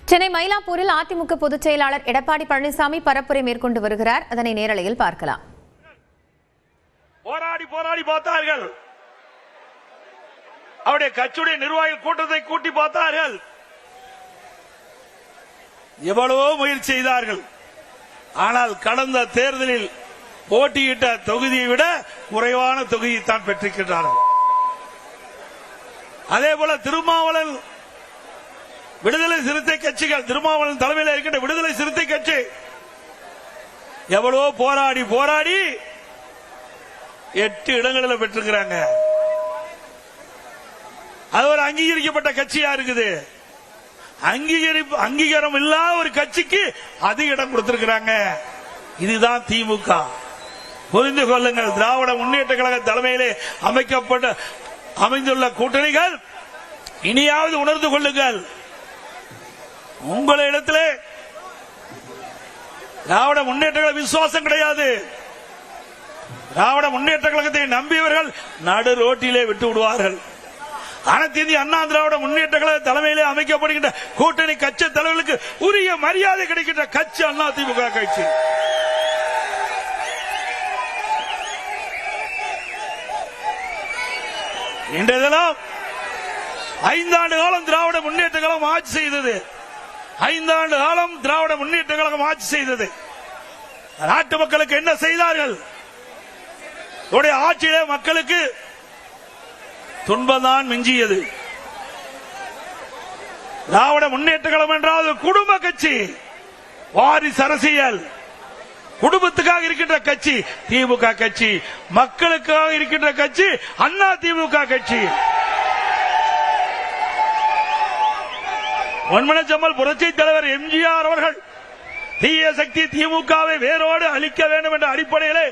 சென்னை மயிலாப்பூரில் அதிமுக பொதுச் செயலாளர் எடப்பாடி பழனிசாமி பரப்புரை மேற்கொண்டு வருகிறார். அதனை நேரலையில் பார்க்கலாம். போராடி போராடி பார்த்தார்கள். அவருடைய கட்சியுடைய நிர்வாகிகள் கூட்டத்தை கூட்டி பார்த்தார்கள். எவ்வளவோ முயற்சி செய்தார்கள். ஆனால் கடந்த தேர்தலில் போட்டியிட்ட தொகுதியை விட குறைவான தொகுதியை தான் பெற்றிருக்கிறார்கள். அதேபோல திருமாவளவன் விடுதலை சிறுத்தை கட்சிகள், திருமாவளவன் தலைமையில் இருக்கின்ற விடுதலை சிறுத்தை கட்சி எவ்வளவோ போராடி போராடி 8 இடங்களில் பெற்றிருக்கிறாங்க. அது ஒரு அங்கீகரிக்கப்பட்ட கட்சியா இருக்குது. அங்கீகாரம் இல்லாத ஒரு கட்சிக்கு அதிக இடம் கொடுத்திருக்கிறாங்க. இதுதான் திமுக. புரிந்து கொள்ளுங்கள். திராவிட முன்னேற்ற கழக தலைமையிலே அமைந்துள்ள கூட்டணிகள் இனியாவது உணர்ந்து கொள்ளுங்கள். உங்களிடத்திலே திராவிட முன்னேற்ற கழக விசுவாசம் கிடையாது. திராவிட முன்னேற்ற கழகத்தை நம்பியவர்கள் நடு ரோட்டிலே விட்டு விடுவார்கள். அனைத்து இந்திய அண்ணா திராவிட முன்னேற்ற கழக தலைமையிலே அமைக்கப்படுகின்ற கூட்டணி கட்சி தலைவர்களுக்கு உரிய மரியாதை கிடைக்கின்ற கட்சி அண்ணா திமுக கட்சி. இன்றைய தினம் 5 ஆண்டு காலம் திராவிட முன்னேற்ற கழகம் ஆட்சி செய்தது. 5 ஆண்டு காலம் திராவிட முன்னேற்ற கழகம் ஆட்சி செய்தது. நாட்டு மக்களுக்கு என்ன செய்தார்கள்? ஆட்சியிலே மக்களுக்கு துன்பம்தான் மிஞ்சியது. திராவிட முன்னேற்ற கழகம் என்றால் குடும்ப கட்சி, வாரிசு அரசியல், குடும்பத்துக்காக இருக்கின்ற கட்சி திமுக கட்சி, மக்களுக்காக இருக்கின்ற கட்சி அண்ணா திமுக கட்சி. பொன்மனச்செம்மல் புரட்சி தலைவர் எம்ஜிஆர் அவர்கள் தீய சக்தி திமுகவை வேரோடு அழிக்க வேண்டும் என்ற அடிப்படையிலே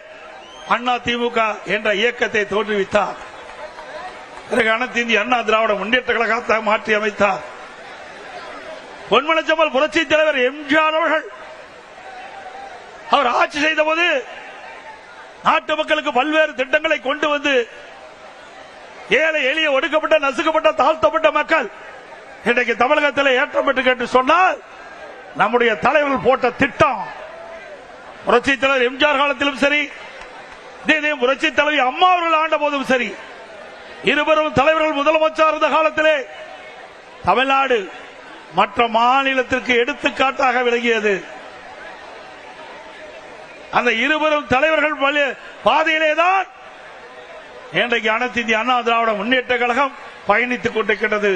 அண்ணா திமுக என்ற இயக்கத்தை தோற்றுவித்தார். பிறகு அனைத்து இந்திய அண்ணா திராவிட முன்னேற்ற கழகத்தை மாற்றி அமைத்தார். பொன்மனச்செம்மல் புரட்சி தலைவர் எம்ஜிஆர் அவர்கள் அவர் ஆட்சி செய்த போது நாட்டு மக்களுக்கு பல்வேறு திட்டங்களை கொண்டு வந்து ஏழை எளிய ஒடுக்கப்பட்ட நசுக்கப்பட்ட தாழ்த்தப்பட்ட மக்கள் இன்றைக்கு தமிழகத்தில் ஏற்றம் பெற்று கேட்டு சொன்னால் நம்முடைய தலைவர்கள் போட்ட திட்டம் புரட்சி தலைவர் எம்ஜிஆர் காலத்திலும் சரி, புரட்சி தலைவி அம்மா அவர்கள் ஆண்ட போதும் சரி, இருவரும் தலைவர்கள் முதலமைச்சர் இருந்த காலத்திலே தமிழ்நாடு மற்ற மாநிலத்திற்கு எடுத்துக்காட்டாக விளங்கியது. அந்த இருவரும் தலைவர்கள் பாதையிலேதான் இன்றைக்கு அனைத்து இந்திய அண்ணா திராவிட முன்னேற்ற கழகம் பயணித்துக் கொண்டிருக்கிறது.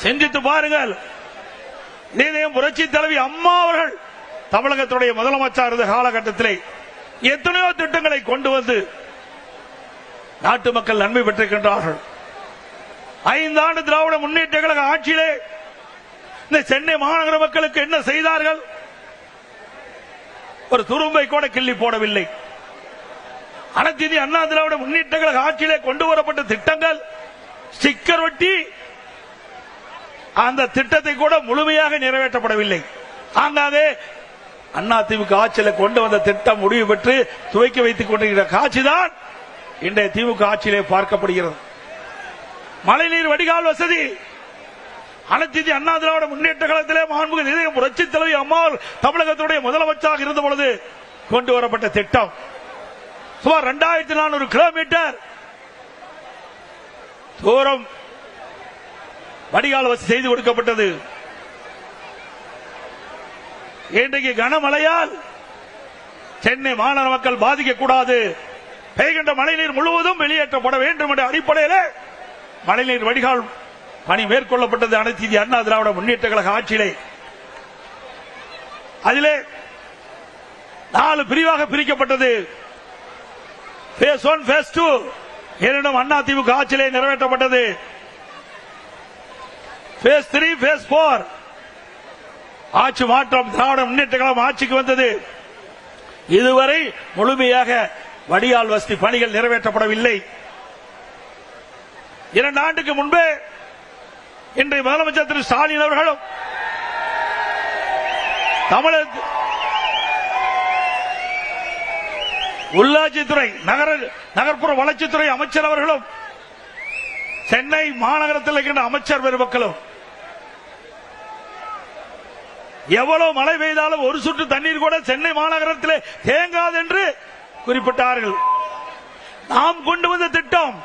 சிந்தித்து பாருங்கள். புரட்சி தலைவி அம்மா அவர்கள் தமிழகத்துடைய முதலமைச்சர் இருந்த காலகட்டத்திலே எத்தனையோ திட்டங்களை கொண்டு வந்து நாட்டு மக்கள் நன்மை பெற்றிருக்கின்றார்கள். 5 ஆண்டு திராவிட முன்னேற்ற கழக ஆட்சியிலே இந்த சென்னை மாநகர மக்களுக்கு என்ன செய்தார்கள்? ஒரு துரும்பை கூட கிள்ளி போடவில்லை. அனைத்து இந்திய அண்ணா திராவிட முன்னேற்ற கழக ஆட்சியிலே கொண்டு வரப்பட்ட திட்டங்கள் ஸ்டிக்கர் ஒட்டி அந்த திட்டத்தை கூட முழுமையாக நிறைவேற்றப்படவில்லை. ஆங்காங்கே அண்ணா திமுக ஆட்சியில் கொண்டு வந்த திட்டம் முடிவு பெற்று துவக்கி வைத்துக் கொண்டிருக்கிற காட்சிதான் இன்றைய திமுக ஆட்சியிலே பார்க்கப்படுகிறது. மழைநீர் வடிகால் வசதி அனைத்து இந்திய அண்ணா திராவிட முன்னேற்ற கழகத்திலே மாண்புமிகு புரட்சி தலைவி அம்மா தமிழகத்துடைய முதலமைச்சராக இருந்த பொழுது கொண்டு வரப்பட்ட திட்டம் சுமார் 2400 கிலோமீட்டர் தூரம் வடிகால் வசதி செய்து கொடுக்கப்பட்டது. இன்றைக்கு கனமழையால் சென்னை மாநகர மக்கள் பாதிக்கக்கூடாது, பெய்கின்ற மழைநீர் முழுவதும் வெளியேற்றப்பட வேண்டும் என்ற அடிப்படையில் மழைநீர் வடிகால் பணி மேற்கொள்ளப்பட்டது அனைத்து இந்திய அண்ணா திராவிட முன்னேற்ற கழக ஆட்சியிலே. அதிலே 4 பிரிவாக பிரிக்கப்பட்டது. பேஸ் 1, பேஸ் 2 இரண்டும் அண்ணா திமுக ஆட்சியிலே நிறைவேற்றப்பட்டது. பேஸ் 3, பேஸ் 4 ஆட்சி மாற்றம் திராவிட முன்னேற்ற கழகம் ஆட்சிக்கு வந்தது. இதுவரை முழுமையாக வடிகால் வசதி பணிகள் நிறைவேற்றப்படவில்லை. 2 ஆண்டுக்கு முன்பே இன்றைய முதலமைச்சர் திரு ஸ்டாலின் அவர்களும் தமிழக உள்ளாட்சித்துறை நகர்ப்புற வளர்ச்சித்துறை அமைச்சர் அவர்களும் சென்னை மாநகரத்தில் இருக்கின்ற அமைச்சர் பெருமக்களும் எவ்வளவு மழை பெய்தாலும் ஒரு சொட்டு தண்ணீர் கூட சென்னை மாநகரத்தில் தேங்காது என்று குறிப்பிட்டார்கள். நாம் கொண்டு வந்த திட்டம்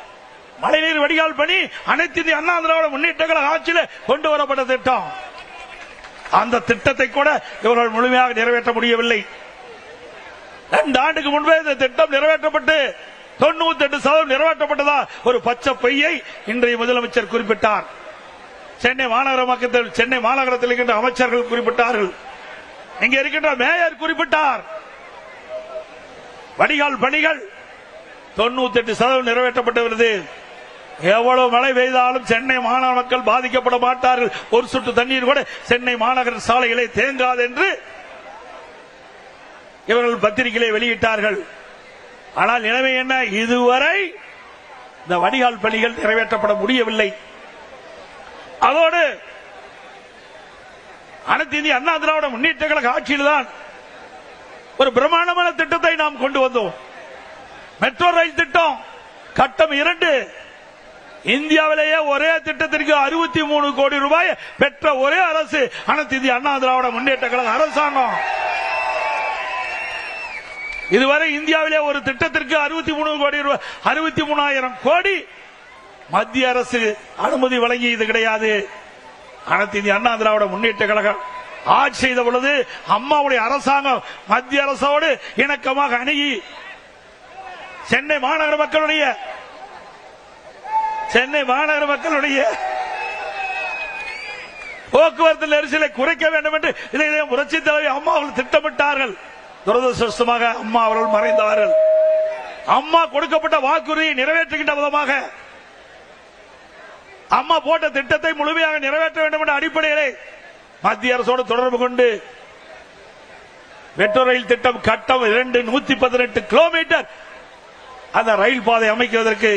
மழைநீர் வடிகால் பணி அனைத்து இந்திய அண்ணா திராவிட முன்னேற்ற கழக ஆட்சியில் கொண்டு வரப்பட்ட திட்டம். அந்த திட்டத்தை கூட இவர்கள் முழுமையாக நிறைவேற்ற முடியவில்லை. 2 ஆண்டுக்கு முன்பே இந்த திட்டம் நிறைவேற்றப்பட்டு 98% நிறைவேற்றப்பட்டதா ஒரு பச்சை பொய்யை இன்றைய முதலமைச்சர் குறிப்பிட்டார். சென்னை மாநகரத்தில் இருக்கின்ற அமைச்சர்கள் குறிப்பிட்டார்கள். இங்கே இருக்கின்ற மேயர் குறிப்பிட்டார். வடிகால் பணிகள் 98% நிறைவேற்றப்பட்டு எவ்வளவு மழை பெய்தாலும் சென்னை மாநகர மக்கள் பாதிக்கப்பட மாட்டார்கள். ஒரு சொட்டு தண்ணீர் கூட சென்னை மாநகர சாலைகளை தேங்காது என்று இவர்கள் பத்திரிகைகளை வெளியிட்டார்கள். ஆனால் நிலைமை என்ன? இதுவரை இந்த வடிகால் பணிகள் நிறைவேற்றப்பட முடியவில்லை. அதோடு அனைத்து இந்திய அண்ணா திராவிட முன்னேற்ற கழக ஆட்சியில்தான் ஒரு பிரம்மாண்டமான திட்டத்தை நாம் கொண்டு வந்தோம். மெட்ரோ ரயில் திட்டம் கட்டம் 2 இந்தியாவிலேயே ஒரே திட்டத்திற்கு 63 கோடி ரூபாய் பெற்ற ஒரே அரசு அனைத்து இந்திய அண்ணா திராவிட முன்னேற்ற கழக அரசாங்கம். இதுவரை இந்தியாவிலே ஒரு திட்டத்திற்கு 63 கோடி ரூபாய் 63,000 கோடி மத்திய அரசு அனுமதி வழங்கியது கிடையாது. அனைத்து இந்திய அண்ணா திராவிட முன்னேற்ற கழகம் ஆட்சி செய்த பொழுது அம்மாவுடைய அரசாங்கம் மத்திய அரசோடு இணக்கமாக அணுகி சென்னை மாநகர மக்களுடைய போக்குவரத்து நெரிசலை குறைக்க வேண்டும் என்று இதை புரட்சி தலைவி அம்மா அவர்கள் திட்டமிட்டார்கள். துரதிருஷ்டவசமாக அம்மா அவர்கள் மறைந்தார்கள். அம்மா கொடுக்கப்பட்ட வாக்குறுதியை நிறைவேற்றுகின்ற விதமாக அம்மா போட்ட திட்டத்தை முழுமையாக நிறைவேற்ற வேண்டும் என்ற அடிப்படையிலே மத்திய அரசோடு தொடர்பு கொண்டு மெட்ரோ ரயில் திட்டம் கட்டம் 2 118 கிலோமீட்டர் அந்த ரயில் பாதை அமைக்குவதற்கு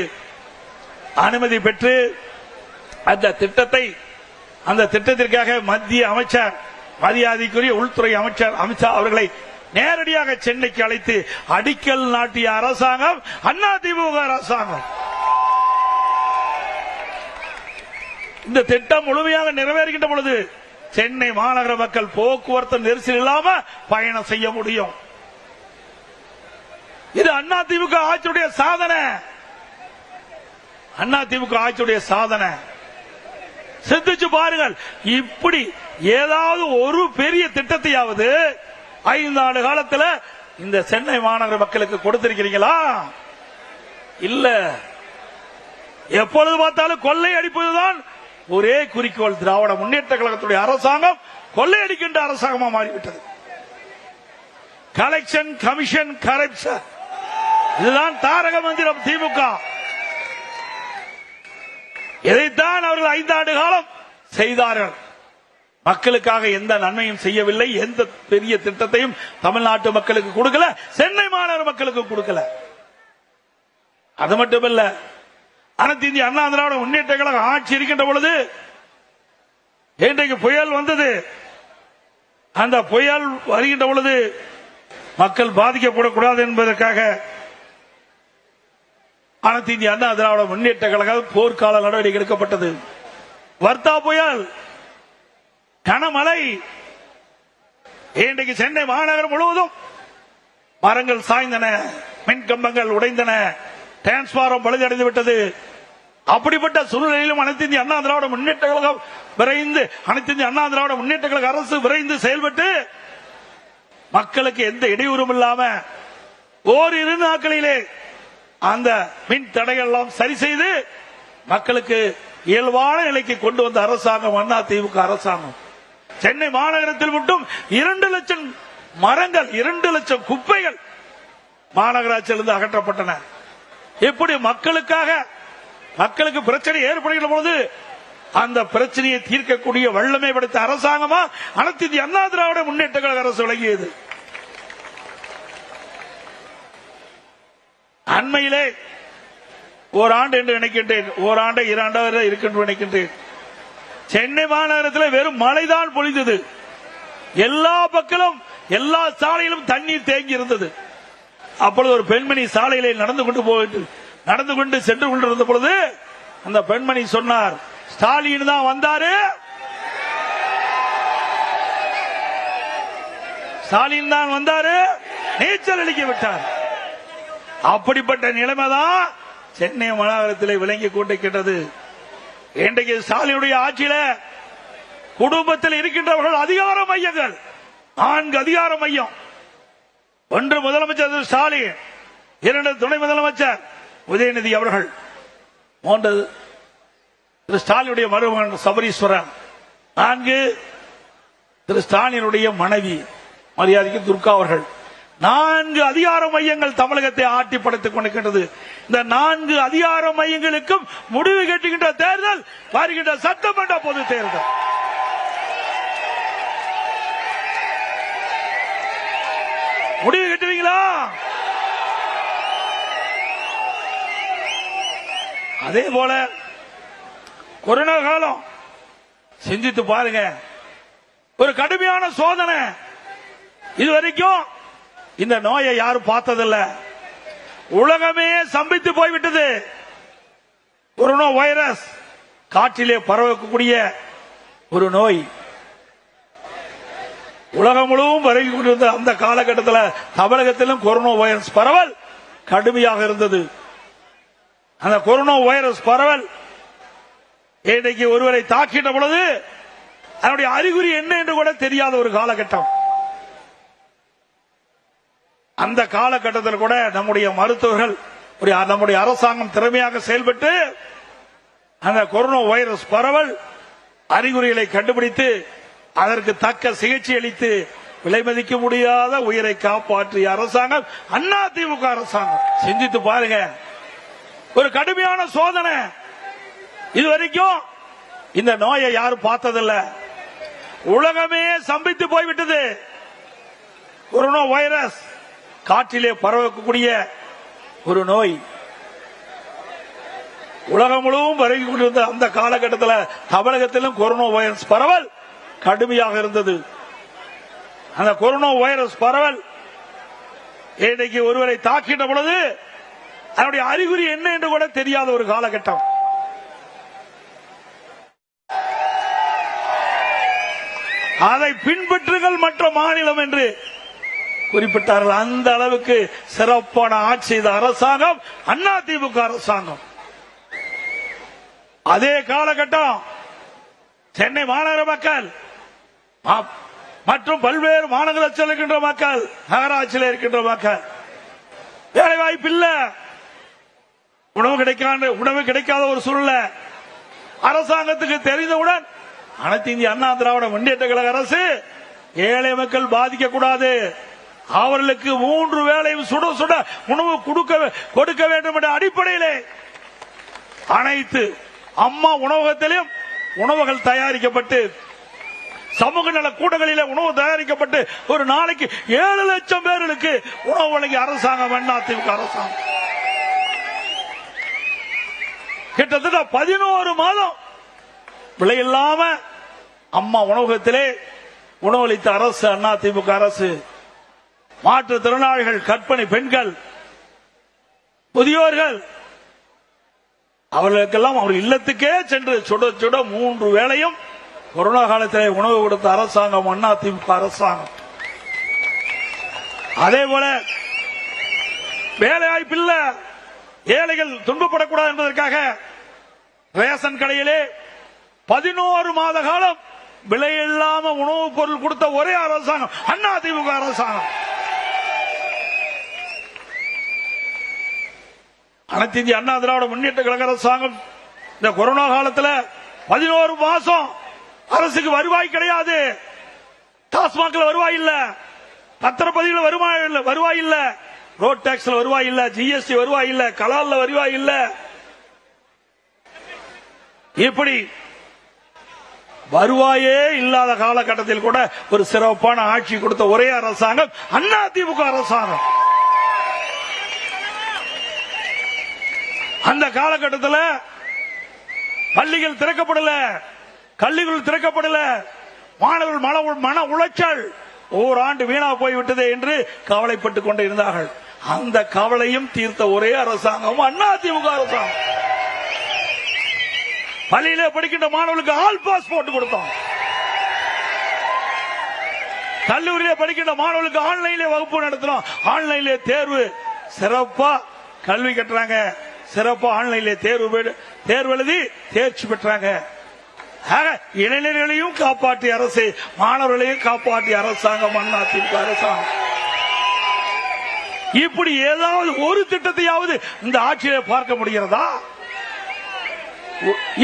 அனுமதி பெற்று அந்த திட்டத்திற்காக மத்திய அமைச்சர் மரியாதைக்குரிய உள்துறை அமைச்சர் அமித்ஷா அவர்களை நேரடியாக சென்னைக்கு அழைத்து அடிக்கல் நாட்டிய அரசாங்கம் அதிமுக அரசாங்கம். இந்த திட்டம் முழுமையாக நிறைவேறுகின்ற பொழுது சென்னை மாநகர மக்கள் போக்குவரத்து நெரிசல் இல்லாம பயணம் செய்ய முடியும். இது அதிமுக ஆட்சியுடைய சாதனை. அதிமுக ஆட்சியுடைய சாதனை சிந்திச்சு பாருங்கள். இப்படி ஏதாவது ஒரு பெரிய திட்டத்தையாவது 5 ஆண்டு காலத்தில் இந்த சென்னை மாநகர மக்களுக்கு கொடுத்திருக்கிறீங்களா? இல்ல. எப்பொழுது பார்த்தாலும் கொள்ளை அடிப்பதுதான் ஒரே குறிக்கோள். திராவிட முன்னேற்ற கழகத்துடைய அரசாங்கம் கொள்ளையடிக்கின்ற அரசாங்கமா மாறிவிட்டது. கலெக்ஷன், கமிஷன், கரப்ஷன், இதுதான் தாரக மந்திரம் திமுக. இதைத்தான் அவர்கள் 5 ஆண்டு காலம் செய்தார்கள். மக்களுக்காக எந்த நன்மையும் செய்யவில்லை. எந்த பெரிய திட்டத்தையும் தமிழ்நாட்டு மக்களுக்கு கொடுக்கல, சென்னை மாநகர மக்களுக்கு கொடுக்கல. அது மட்டுமல்ல, அனைத்து இந்திய அண்ணா திராவிட முன்னேற்ற கழக ஆட்சி இருக்கின்ற பொழுது இன்றைக்கு புயல் வந்தது. அந்த புயல் வருகின்ற பொழுது மக்கள் பாதிக்கப்படக்கூடாது என்பதற்காக அனைத்து இந்திய அண்ணா திராவிட முன்னேற்ற கழக போர்க்கால நடவடிக்கை எடுக்கப்பட்டது. வர்த்தா புயல், கனமழை, இன்றைக்கு சென்னை மாநகரம் முழுவதும் மரங்கள் சாய்ந்தன, மின்கம்பங்கள் உடைந்தன, டிரான்ஸ்பாரம் பழுதடைந்து விட்டது. அப்படிப்பட்ட சூழ்நிலையிலும் அனைத்து இந்திய அண்ணா திராவிட முன்னேற்ற கழகம் அரசு விரைந்து செயல்பட்டு மக்களுக்கு எந்த இடையூறும் இல்லாம ஓரிரு நாட்களிலே அந்த மின் தடைகள் எல்லாம் சரி செய்து மக்களுக்கு இயல்பான நிலைக்கு கொண்டு வந்த அரசாங்கம் அதிமுக அரசாங்கம். சென்னை மாநகரத்தில் மட்டும் 2 லட்சம் மரங்கள், 2 லட்சம் குப்பைகள் மாநகராட்சியிலிருந்து அகற்றப்பட்டன. எப்படி மக்களுக்கு பிரச்சனை ஏற்படுகிற போது அந்த பிரச்சனையை தீர்க்கக்கூடிய வல்லமை படைத்த அரசாங்கமா அனைத்து இந்திய அண்ணா திராவிட முன்னேற்ற கழக அரசு விளங்கியது. அண்மையிலே ஓராண்டு என்று நினைக்கின்றேன், ஓராண்டு 2 ஆண்டு இருக்கின்ற நினைக்கின்றேன், சென்னை மாநகரத்தில் வெறும் மழைதான் பொழிந்தது. எல்லா பக்கமும் எல்லா சாலையிலும் தண்ணீர் தேங்கி இருந்தது. அப்பொழுது ஒரு பெண்மணி சாலையிலே நடந்து கொண்டு சென்று கொண்டிருந்த பொழுது அந்த பெண்மணி சொன்னார், ஸ்டாலின் தான் வந்தாரு, ஸ்டாலின் தான் வந்தாரு, நீச்சல் அடிக்க விட்டார். அப்படிப்பட்ட நிலைமைதான் சென்னை மாநகரத்தில் விளங்கி கொண்டிருக்கின்றது. இன்றைக்கு ஸ்டாலினுடைய ஆட்சியில குடும்பத்தில் இருக்கின்றவர்கள் அதிகார மையங்கள் 4 அதிகார மையம். 1 முதலமைச்சர் ஸ்டாலின், 2 துணை முதலமைச்சர் உதயநிதி அவர்கள், 3 திரு ஸ்டாலினுடைய மருமகன் சபரீஸ்வரன், 4 திரு ஸ்டாலினுடைய மனைவி மரியாதைக்கு துர்கா அவர்கள். 4 அதிகார மையங்கள் தமிழகத்தை ஆட்டி படைத்துக் கொண்டிருக்கின்றது. இந்த 4 அதிகார மையங்களுக்கும் முடிவு கட்டுகின்ற தேர்தல் வருகின்ற சட்டமன்ற பொது தேர்தல். முடிவு கட்டுவீங்களா? அதே போல கொரோனா காலம் சிந்தித்து பாருங்க, ஒரு கடுமையான சோதனை. இதுவரைக்கும் இந்த நோயை யாரும் பார்த்ததில்லை. உலகமே சம்பித்து போய்விட்டது. கொரோனா வைரஸ் காற்றிலே பரவக்கூடிய ஒரு நோய். உலகம் முழுவதும் பரவி கொண்டிருந்த அந்த காலகட்டத்தில் தமிழகத்திலும் கொரோனா வைரஸ் பரவல் கடுமையாக இருந்தது. அந்த கொரோனா வைரஸ் பரவல் இன்றைக்கு ஒருவரை தாக்கின்ற பொழுது அதனுடைய அறிகுறி என்ன என்று கூட தெரியாத ஒரு காலகட்டம். அந்த காலகட்டத்தில் கூட நம்முடைய மருத்துவர்கள், நம்முடைய அரசாங்கம் திறமையாக செயல்பட்டு அந்த கொரோனா வைரஸ் பரவல் அறிகுறிகளை கண்டுபிடித்து அதற்கு தக்க சிகிச்சை அளித்து விலை மதிக்க முடியாத உயிரை காப்பாற்றிய அரசாங்கம் அதிமுக அரசாங்கம். சிந்தித்து பாருங்க, ஒரு கடுமையான சோதனை. இதுவரைக்கும் இந்த நோயை யாரும் பார்த்ததில்லை. உலகமே சம்பித்து போய்விட்டது. கொரோனா வைரஸ் காற்றிலே பரவக்கூடிய ஒரு நோய். உலகம் முழுவதும் பரவி கொண்டிருந்த அந்த காலகட்டத்தில் தமிழகத்திலும் கொரோனா வைரஸ் பரவல் கடுமையாக இருந்தது. அந்த கொரோனா வைரஸ் பரவல் இன்றைக்கு ஒருவரை தாக்கின்ற பொழுது அதனுடைய அறிகுறி என்ன என்று கூட தெரியாத ஒரு காலகட்டம். அதை பின்பற்றுங்கள் மற்ற மாநிலம் என்று குறிப்பிட்டார்கள். அந்த அளவுக்கு சிறப்பான ஆட்சி செய்த அரசாங்கம் அதிமுக அரசாங்கம். அதே காலகட்டம் சென்னை மாநகர மக்கள் மற்றும் பல்வேறு மாநகராட்சியில் இருக்கின்ற மக்கள், நகராட்சியில் இருக்கின்ற மக்கள் வேலை வாய்ப்பு இல்ல, உணவு கிடைக்காத ஒரு சூழ்நிலை. அரசாங்கத்துக்கு தெரிந்தவுடன் அனைத்து இந்திய அண்ணா திராவிட முன்னேற்ற கழக அரசு ஏழை மக்கள் பாதிக்க கூடாது, அவர்களுக்கு 3 வேளையும் சுட சுட உணவு கொடுக்க வேண்டும் என்ற அடிப்படையிலே அனைத்து அம்மா உணவகத்திலும் உணவுகள் தயாரிக்கப்பட்டு சமூக நல கூட்டங்களிலே உணவு தயாரிக்கப்பட்டு ஒரு நாளைக்கு 7 லட்சம் பேர்களுக்கு உணவு வழங்கிய அரசாங்கம் அதிமுக அரசாங்கம். கிட்டத்தட்ட 11 மாதம் விலையில்லாம அம்மா உணவகத்திலே உணவளித்த அரசு அதிமுக அரசு. மாற்றுத்திறனாளிகள், கர்ப்பிணி பெண்கள், முதியோர்கள் அவர்களுக்கெல்லாம் அவர் இல்லத்துக்கே சென்று சுட சுட 3 வேளையும் கொரோனா காலத்திலே உணவு கொடுத்த அரசாங்கம் அதிமுக அரசாங்கம். அதே போல வேலை வாய்ப்பில்ல, ஏழைகள் துன்பப்படக்கூடாது என்பதற்காக ரேஷன் கடையிலே 11 மாத காலம் விலையில்லாம உணவுப் பொருள் கொடுத்த ஒரே அரசாங்கம் அதிமுக அரசாங்கம். அனைத்து இந்திய அண்ணா திராவிட முன்னேற்ற கழக அரசாங்கம் இந்த கொரோனா காலத்தில் 11 மாசம் அரசுக்கு வருவாய் கிடையாது. டாஸ்மாக்ல வருவாய் இல்ல, பத்திரப்பதிவுல வருவாய் இல்ல, ரோட் டாக்ஸ்ல வருவாய் இல்ல, ஜிஎஸ்டி வருவாய் இல்ல, கலால்ல வருவாய் இல்ல. இப்படி வருவாயே இல்லாத காலகட்டத்தில் கூட ஒரு சிறப்பான ஆட்சி கொடுத்த ஒரே அரசாங்கம் அதிமுக அரசாங்கம். அந்த காலகட்டத்தில் பள்ளிகள் திறக்கப்படல, கல்விகள் திறக்கப்படல, மாணவர்கள் மன உளைச்சல், ஓராண்டு வீணா போய்விட்டது என்று கவலைப்பட்டுக் கொண்டு இருந்தார்கள். அந்த கவலையும் தீர்த்த ஒரே அரசாங்கம் அதிமுக அரசாங்கம். பள்ளியிலே படிக்கின்ற மாணவர்களுக்கு ஆல் பாஸ் போட்டு கொடுத்தோம். கல்லூரியிலே படிக்கின்ற மாணவர்களுக்கு ஆன்லைன்ல வகுப்பு நடத்துறோம். ஆன்லைன்ல தேர்வு சிறப்பா கல்வி கட்டுறாங்க. சிறப்பா ஆன்லைன்ல தேர்வு எழுதி தேர்ச்சி பெற்றாங்க. இளைஞர்களையும் காப்பாற்றிய அரசு, மாணவர்களையும் காப்பாற்றிய அரசாங்கம் அதிமுக அரசாங்கம். இப்படி ஏதாவது ஒரு திட்டத்தையாவது இந்த ஆட்சியை பார்க்க முடிகிறதா?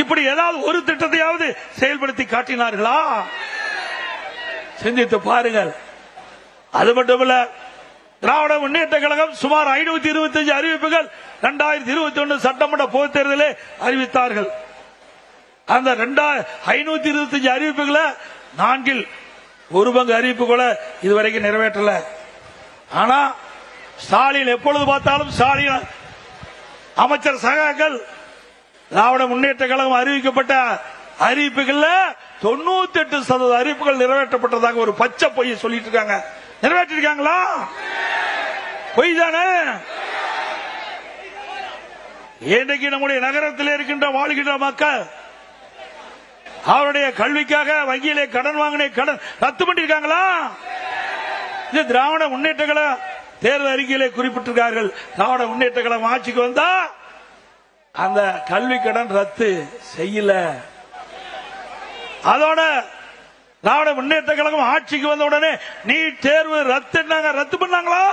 இப்படி ஏதாவது ஒரு திட்டத்தையாவது செயல்படுத்தி காட்டினார்களா? சிந்தித்து பாருங்கள். அது மட்டுமல்ல, திராவிட முன்னேற்ற கழகம் சுமார் 525 அறிவிப்புகள் 2021 சட்டமன்ற பொதுத் தேர்தலில் அறிவித்தார்கள். அந்த 525 அறிவிப்புகளை 4 ஒரு பங்கு அறிவிப்பு கூட இதுவரைக்கும் நிறைவேற்றல. ஆனா ஸ்டாலின் எப்பொழுது பார்த்தாலும் ஸ்டாலின் அமைச்சர் சகாக்கள் திராவிட முன்னேற்ற கழகம் அறிவிக்கப்பட்ட அறிவிப்புகள்ல 98% அறிவிப்புகள் நிறைவேற்றப்பட்டதாக ஒரு பச்சை பொய்யை சொல்லிட்டு இருக்காங்க. நிறைவேற்றிருக்காங்களா? பொய் தானே. இன்றைக்கு நம்முடைய நகரத்தில் இருக்கின்ற வாழ்கின்ற மக்கள் அவருடைய கல்விக்காக வங்கியிலே கடன் வாங்கின கடன் ரத்து பண்ணிருக்காங்களா? இது திராவிட முன்னேற்ற கழகம் தேர்தல் அறிக்கையிலே குறிப்பிட்டிருக்கார்கள். திராவிட முன்னேற்ற கழகம் ஆட்சிக்கு வந்தா அந்த கல்வி கடன் ரத்து செய்யல. அதோட திராவிட முன்னேற்ற கழகம் ஆட்சிக்கு வந்த உடனே நீட் தேர்வு ரத்து பண்ணாங்களா?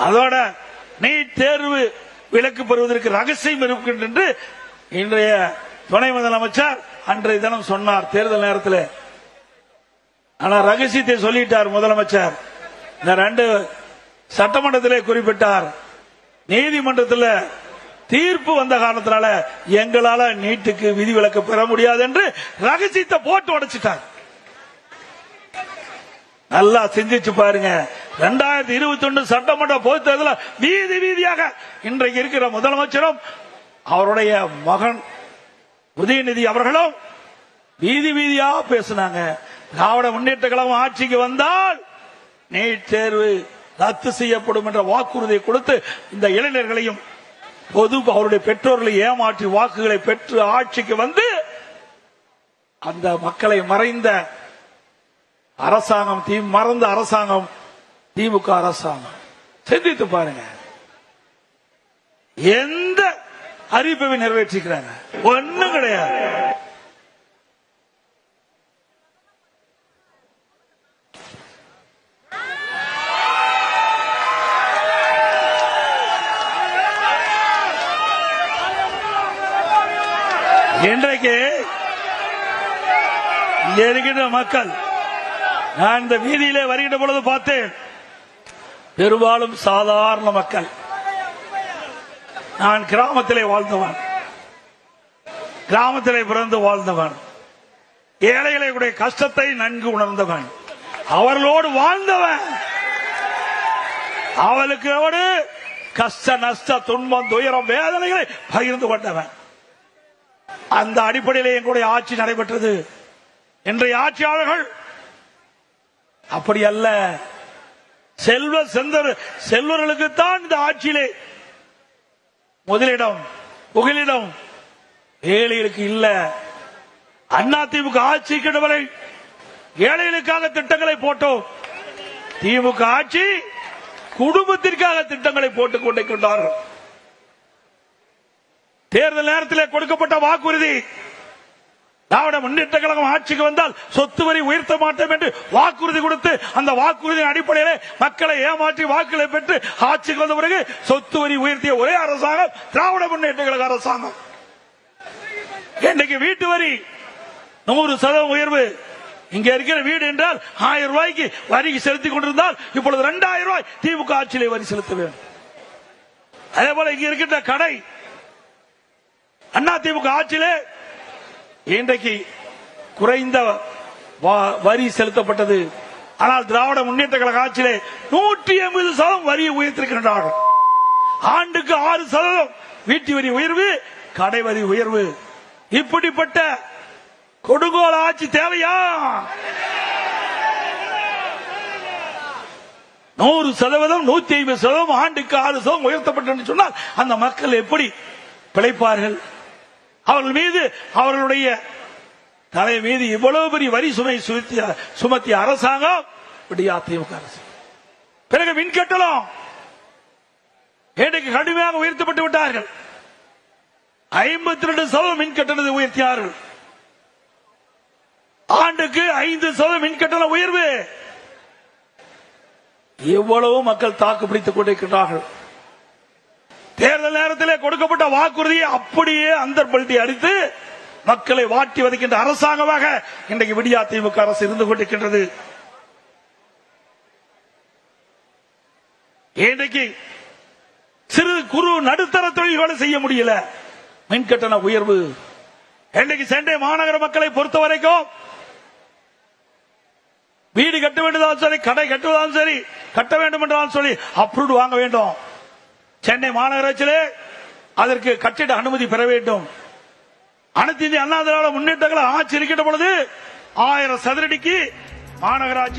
அதோட நீட் தேர்வு விலக்கு பெறுவதற்கு ரகசியம் இருக்கின்ற என்று இன்றைய துணை முதலமைச்சர் அன்றைய தினம் சொன்னார் தேர்தல் நேரத்தில். ஆனா ரகசியத்தை சொல்லிட்டார் முதலமைச்சர். இந்த 2 சட்டமன்றத்திலே குறிப்பிட்டார். நீதிமன்றத்தில் தீர்ப்பு வந்த காரணத்தினால எங்களால நீட்டுக்கு விதிவிலக்கு பெற முடியாது என்று ரகசியத்தை போட்டு உடைச்சிட்டார். நல்லா சிந்திச்சு பாருங்க. 2021 சட்டமன்ற பொதுத் தேர்தலில் வீதி வீதியாக இன்றைக்கு இருக்கிற முதலமைச்சரும் அவருடைய மகன் உதயநிதி அவர்களும் வீதி வீதியா பேசினாங்க. திராவிட முன்னேற்ற கழகம் ஆட்சிக்கு வந்தால் நீட் தேர்வு ரத்து செய்யப்படும் என்ற வாக்குறுதியை கொடுத்து இந்த இளைஞர்களையும் அவருடைய பெற்றோர்களை ஏமாற்றி வாக்குகளை பெற்று ஆட்சிக்கு வந்து அந்த மக்களை மறைந்த அரசாங்கம் மறந்த அரசாங்கம் திமுக அரசாங்கம். சிந்தித்து பாருங்க. எந்த அறிவிப்பை நிறைவேற்றிக்கிறாங்க? ஒண்ணும் கிடையாது. இன்றைக்கு இங்கே இருக்கின்ற மக்கள், நான் இந்த வீதியிலே வருகின்ற பொழுது பார்த்தேன், பெரும்பாலும் சாதாரண மக்கள். நான் கிராமத்திலே வாழ்ந்தவன், கிராமத்திலே பிறந்து வாழ்ந்தவன், ஏழைகளுடைய கஷ்டத்தை நன்கு உணர்ந்தவன், அவர்களோடு வாழ்ந்தவன், அவளுக்கு கஷ்ட நஷ்ட துன்பம் துயரம் வேதனைகளை பகிர்ந்து கொண்டவன். அந்த அடிப்படையில் எங்களுடைய ஆட்சி நடைபெற்றது. இன்றைய ஆட்சியாளர்கள் அப்படி அல்ல. செல்வர்களுக்குத்தான் இந்த ஆட்சியிலே முதலிடம் புகலிடம், ஏழைகளுக்கு இல்ல. அதிமுக ஆட்சிக்கு வரை ஏழைகளுக்காக திட்டங்களை போட்டோம். திமுக ஆட்சி குடும்பத்திற்காக திட்டங்களை போட்டுக் கொண்டிருக்கின்றார்கள். தேர்தல் நேரத்தில் கொடுக்கப்பட்ட வாக்குறுதி, திராவிட முன்னேற்ற கழகம் ஆட்சிக்கு வந்தால் சொத்து வரி உயர்த்த மாட்டோம் என்று வாக்குறுதி கொடுத்து அந்த வாக்குறுதியின் அடிப்படையில் மக்களை ஏமாற்றி வாக்குகளை பெற்று ஆட்சிக்கு வந்த பிறகு சொத்து வரி உயர்த்திய ஒரே அரசாங்கம் திராவிட முன்னேற்ற கழக அரசாங்கம். இன்றைக்கு வீட்டு வரி 100% உயர்வு. இங்க இருக்கிற வீடு என்றால் 1000 ரூபாய்க்கு வரி செலுத்திக் கொண்டிருந்தால் இப்பொழுது 2000 ரூபாய் திமுக ஆட்சியிலே வரி செலுத்த வேண்டும். அதே போல இங்க இருக்கின்ற கடை அதிமுக ஆட்சியிலே இன்றைக்கு குறைந்த வரி செலுத்தப்பட்டது. ஆனால் திராவிட முன்னேற்ற கழக ஆட்சியிலே 180% வரியை உயர்த்திருக்கின்றார்கள். ஆண்டுக்கு 6% வீட்டு வரி உயர்வு, கடை வரி உயர்வு. இப்படிப்பட்ட கொடுங்கோல் ஆட்சி தேவையா? 100%, 150%, ஆண்டுக்கு 6% உயர்த்தப்பட்டது சொன்னால் அந்த மக்கள் எப்படி பிழைப்பார்கள்? அவர்கள் மீது அவர்களுடைய தலை மீது இவ்வளவு பெரிய வரி சுமை சுமத்திய அரசாங்கம் அதிமுக அரசு. பிறகு மின்கட்டணம் இன்றைக்கு கடுமையாக உயர்த்தப்பட்டு விட்டார்கள். 52% மின் கட்டணத்தை உயர்த்தினார்கள். ஆண்டுக்கு 5% மின் கட்டண உயர்வு. எவ்வளவு மக்கள் தாக்கு பிடித்துக் கொண்டிருக்கிறார்கள். தேர்தல் நேரத்திலே கொடுக்கப்பட்ட வாக்குறுதியை அப்படியே அந்தர்பல்ட்டி அடித்து மக்களை வாட்டி வதைக்கின்ற அரசாங்கமாக இன்றைக்கு விடியா திமுக அரசு இருந்து கொண்டிருக்கின்றது. இன்றைக்கு சிறு குறு நடுத்தர தொழில்களை செய்ய முடியல. மின்கட்டண உயர்வு. இன்றைக்கு சென்னை மாநகர மக்களை பொறுத்த வரைக்கும் வீடு கட்ட வேண்டியதாலும் சரி, கடை கட்டுவதாலும் சரி, கட்ட வேண்டும் என்றாலும் சொல்லி அப்ரூவ் வாங்க வேண்டும். சென்னை மாநகராட்சியிலே அதற்கு கட்டிட அனுமதி பெற வேண்டும். அனைத்து இந்திய அண்ணா திராவிட முன்னேற்ற கழகம் ஆட்சி இருக்கின்ற பொழுது 1000 சதுரடிக்கு மாநகராட்சி